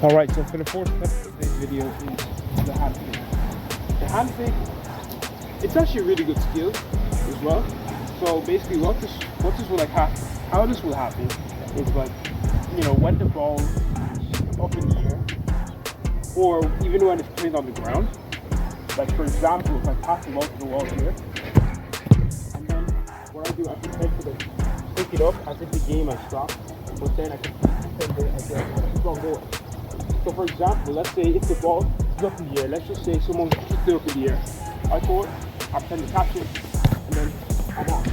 Alright, so for the fourth step of today's video is the hand fake. The hand fake, it's actually a really good skill as well. So basically what this will like happen, how this will happen is like, when the ball is up in the air, or even when it's played on the ground. Like for example, if I pass the ball to the wall here, and then what I do, I pretend to pick it up as if the game has stopped, but then I can pretend it again, keep on going. So for example, let's say if the ball is up in the air, let's just say someone kicked it up in the air. I caught it, I pretend to catch it, and then I'm off.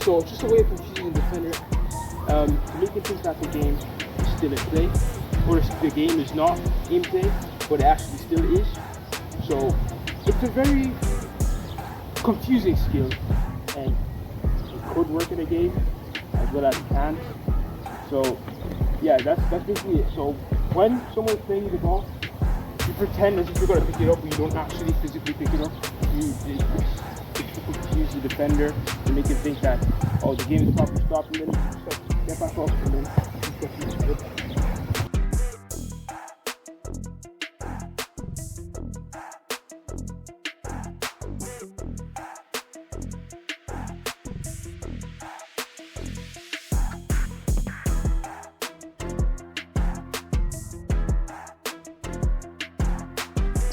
So it's just a way of confusing the defender, to make it think that the game is still in play, or the game is not in play, but it actually still is. So it's a very confusing skill, and it could work in a game as well as it can. So yeah, that's basically it. So when someone's playing the ball, you pretend as if you're going to pick it up, but you don't actually physically pick it up. It's to confuse the defender and make him think that, oh, the game is about to stop, and then you just get back up, and then you just get it.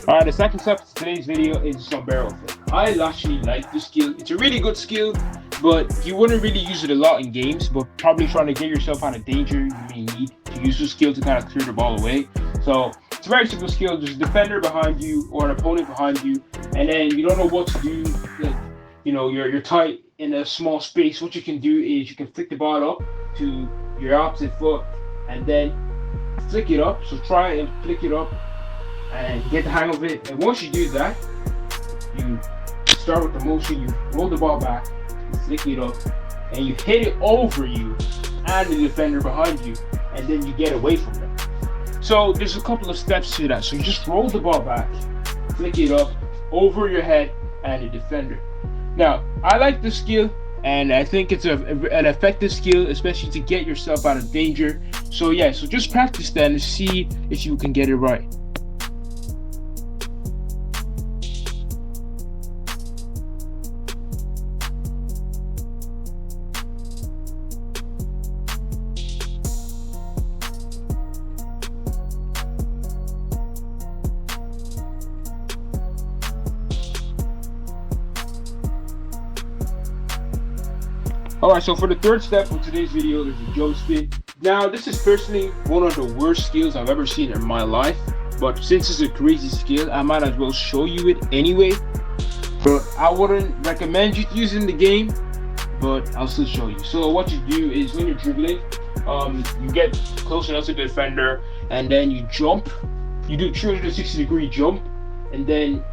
Alright, the second step of today's video is sombrero flip. I actually like this skill. It's a really good skill, but you wouldn't really use it a lot in games, but probably trying to get yourself out of danger, you may need to use this skill to kind of clear the ball away. So it's a very simple skill. There's a defender behind you or an opponent behind you, and then you don't know what to do. Like, you're tight in a small space. What you can do is you can flick the ball up to your opposite foot and then flick it up. So try and flick it up and get the hang of it. And once you do that, you start with the motion, you roll the ball back, you flick it up, and you hit it over you and the defender behind you, and then you get away from them. So there's a couple of steps to that. So you just roll the ball back, flick it up, over your head and the defender. Now, I like this skill, and I think it's an effective skill, especially to get yourself out of danger. So yeah, so just practice that and see if you can get it right. Alright, so for the third step of today's video, there's a jump spin. Now, this is personally one of the worst skills I've ever seen in my life, but since it's a crazy skill, I might as well show you it anyway. But I wouldn't recommend you using the game, but I'll still show you. So what you do is when you're dribbling, you get close enough to the defender, and then you jump. You do 360-degree jump, and then,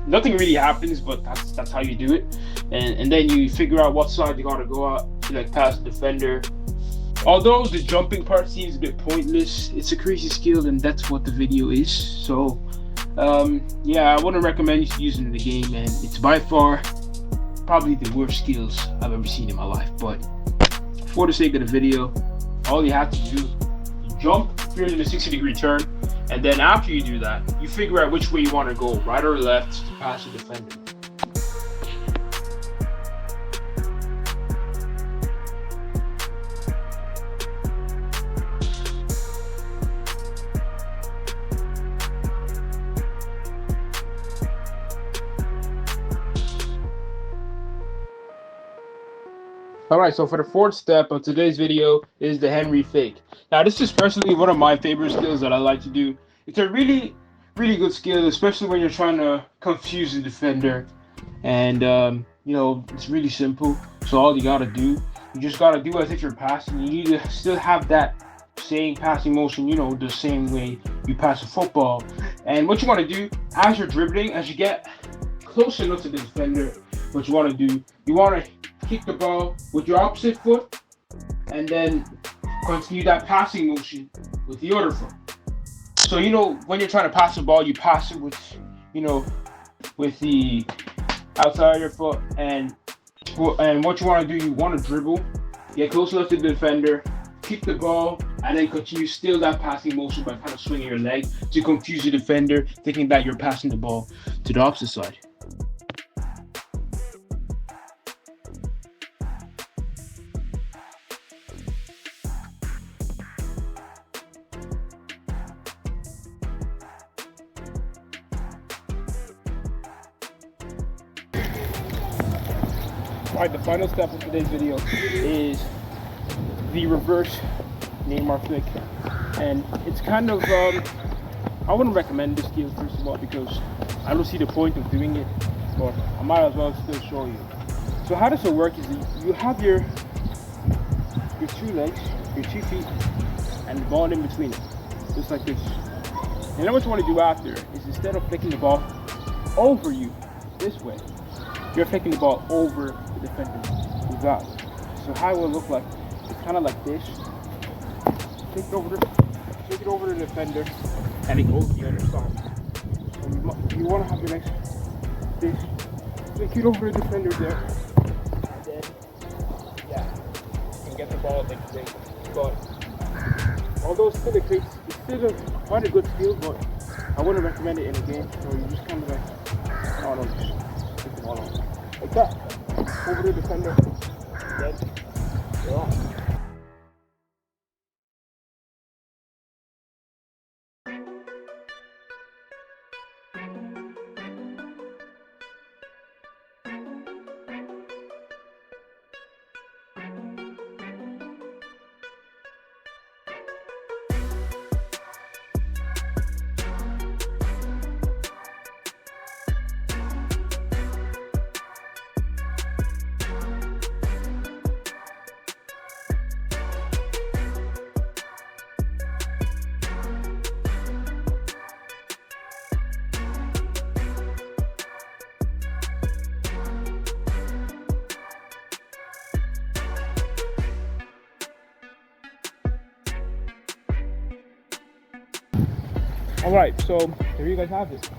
nothing really happens, but that's how you do it. And then you figure out what side you gotta go out to like pass the defender. Although the jumping part seems a bit pointless, it's a crazy skill, and that's what the video is. So yeah, I wouldn't recommend you using it in the game, and it's by far probably the worst skills I've ever seen in my life. But for the sake of the video, all you have to do, you jump 360-degree turn, and then after you do that, you figure out which way you want to go, right or left, to pass the defender. Alright, so for the fourth step of today's video is the Henry fake. Now, this is personally one of my favorite skills that I like to do. It's a really, really good skill, especially when you're trying to confuse the defender. And, it's really simple. So all you gotta do, you just gotta do as if you're passing. You need to still have that same passing motion, the same way you pass a football. And what you want to do as you're dribbling, as you get close enough to the defender, what you want to do, you want to kick the ball with your opposite foot, and then continue that passing motion with the other foot. So when you're trying to pass the ball, you pass it with with the outside of your foot, and what you want to do, you want to dribble, get close enough to the defender, kick the ball and then continue still that passing motion by kind of swinging your leg to confuse the defender, thinking that you're passing the ball to the opposite side. Alright, the final step of today's video is the reverse Neymar flick, and it's kind of I wouldn't recommend this skill first of all because I don't see the point of doing it, but I might as well still show you. So how this will work is you have your two legs, your 2 feet, and the ball in between it, just like this. And then what you want to do after is instead of flicking the ball over you this way, you're flicking the ball over the defender with that. So how it will look like, it's kind of like this. Take it over the defender, and it goes the other side. So you want to have your legs this. Take it over the defender there, and then you can get the ball like this. But although still it's still quite a good skill, but I wouldn't recommend it in a game. So you just kind of like, I don't know, just take the ball off like that, over the defender, then you're off. Alright, so there you guys have it.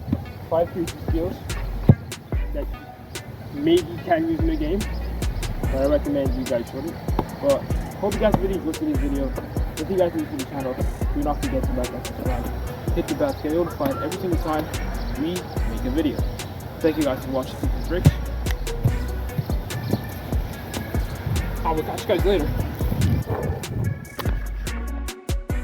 5 crazy skills that maybe you can use in a game, but I recommend you guys shouldn't. But hope you guys really enjoyed today's video. If you guys are new to the channel, do not forget to like and subscribe. Hit the bell to get notified every single time we make a video. Thank you guys for watching Tips and Tricks. I will catch you guys later.